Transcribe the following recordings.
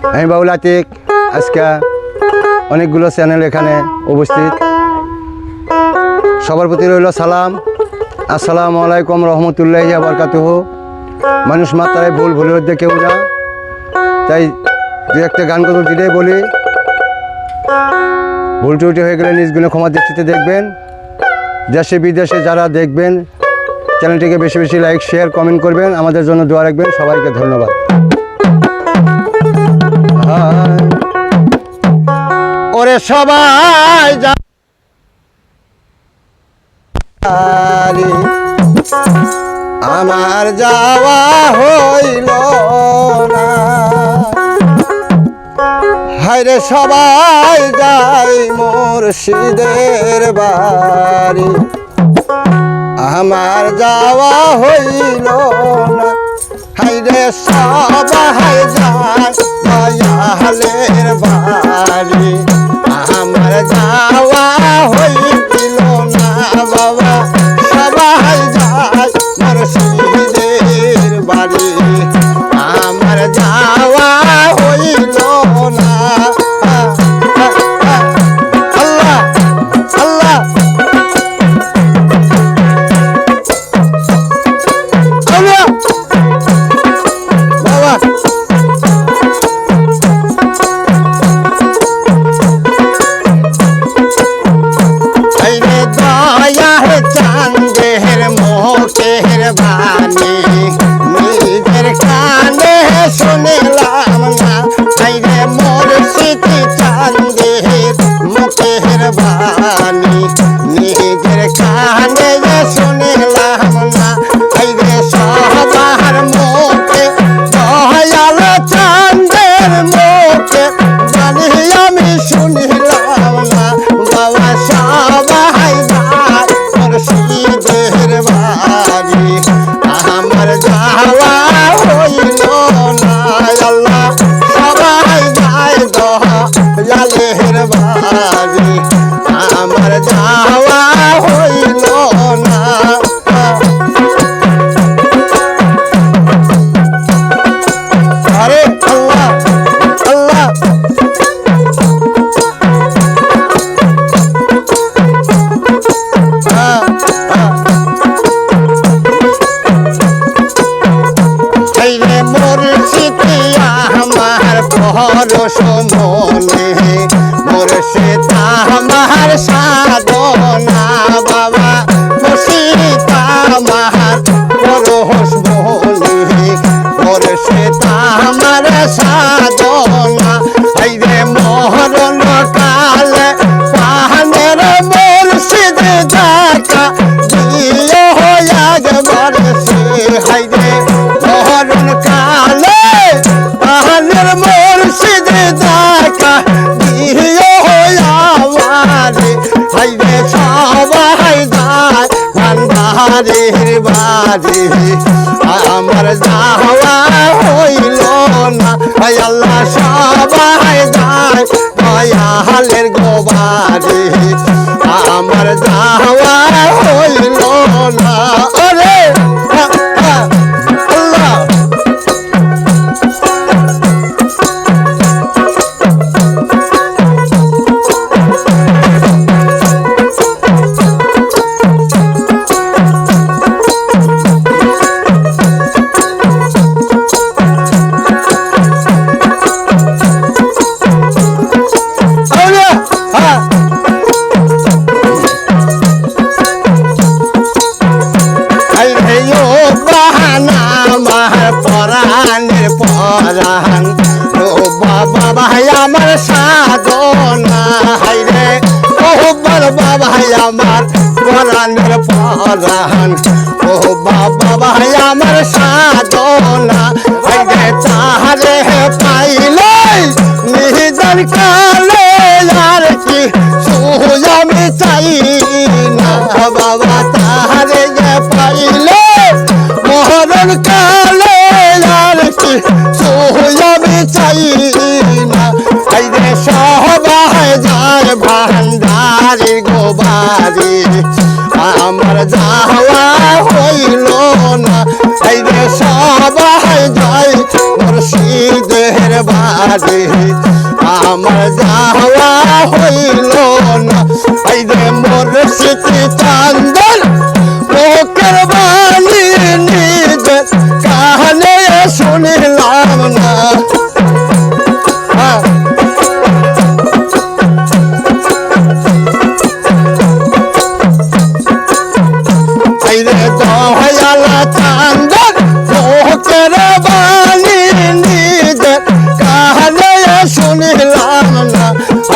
আমি বাউল আতিক। আজকে অনেকগুলো চ্যানেল এখানে উপস্থিত। সবার প্রতি রইল সালাম। আসসালামু আলাইকুম রহমতুল্লাহি ওয়া বারাকাতুহু। মানুষ মাত্রায় ভুলের মধ্যে কেউ না, তাই দু একটা গান কত দিলেই বলি। ভুল ত্রুটি হয়ে গেলে নিজ গুণে ক্ষমা দৃষ্টিতে দেখবেন। দেশে বিদেশে যারা দেখবেন চ্যানেলটিকে বেশি বেশি লাইক শেয়ার কমেন্ট করবেন, আমাদের জন্য দোয়া রাখবেন। সবাইকে ধন্যবাদ। ওরে সবাই আমার যাওয়া হইল না, হায়রে সবাই যাই মুর্শিদের বাড়ি, আমার যাওয়া হইল না, হায়রে সবাই যায় দয়ালের বাড়ি, আমার যাওয়া হইল না বাবা, সবাই যায় মুর্শিদের বাড়ি, আমার যাওয়া হইল না। আল্লাহ আল্লাহ আল্লাহ বাবা, চাঁদের মুখের বাণী নিজের কানে শুনলাম না, হাইরে মুর্শিদ চাঁদের মুখের বাণী নিজের কানে শুনলাম না, হাইরে সবার মুখে দয়াল চাঁদের মুখে বাণী আমি শুনলাম না বাবা, সবাই মুর্শিদের বাড়ি, আমার যাওয়া হইল না, আল্লাহ সবাই যায় দয়ালের বাড়ি, আমার যাওয়া হইল না। আরে আল্লাহ আল্লাহ আমার পরশ মনে মুর্শিদ আমার সাধনা বাবা, মুর্শিদ আমার পরশ মনে মুর্শিদ আমার সাধনা, হাইরে মরণ কালে পাহানের মুর্শিদ দেখা দিও একবার সে, হাইরে মরণ কালে পাহানের মুর্শিদ দেখা দিও আমারে, হাইরে সবাই যায় ভান্ডারের বাড়ি, আমার যাওয়া হইল না, ভাই আল্লাহ সবাই যায় দয়ালের গোবারে, আমার যাওয়া হইল না। আরে আল্লাহ পরাণের পরাণ ও বাবা ভাই আমার সাধনা, হাইরে ও বাবা ভাই আমার পরাণের পরাণ, ও বাবা ভাই আমার সাধনা, হাইরে তাহারে পাইলে নিজার কালে আর কি সুই আমি চাই না বাবা, তাহারে পাইলে মরণ কালে আর কি সুই আমি চাই না, হাইরে সবাই যায় ভান্ডারের গোবারে, আমার যাওয়া হইল না, হাইরে সবাই যায় মুর্শিদের বাড়ি। বাড়ি আমার যাওয়া হইল না এই যে মুর্শিদি চান্দন লোকের বাণী নিজের কানে শুনিলাম না দয়ালা চান্দন লোকের বাণী নিজের কানে শুনিলাম না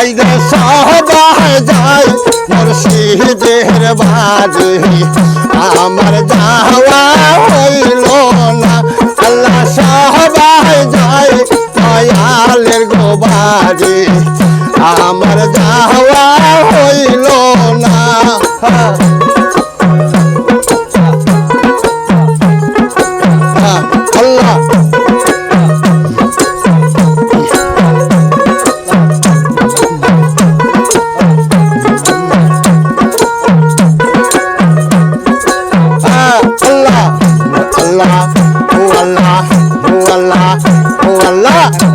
এই যে সবাই যায় মুর্শিদের বাড়ি আমার যাওয়া হইল না আল্লাহ সবাই যায় দয়ালের গো বাড়ি আমার যাওয়া হইল না আল্লাহ Allah, oh Allah, oh Allah, oh Allah.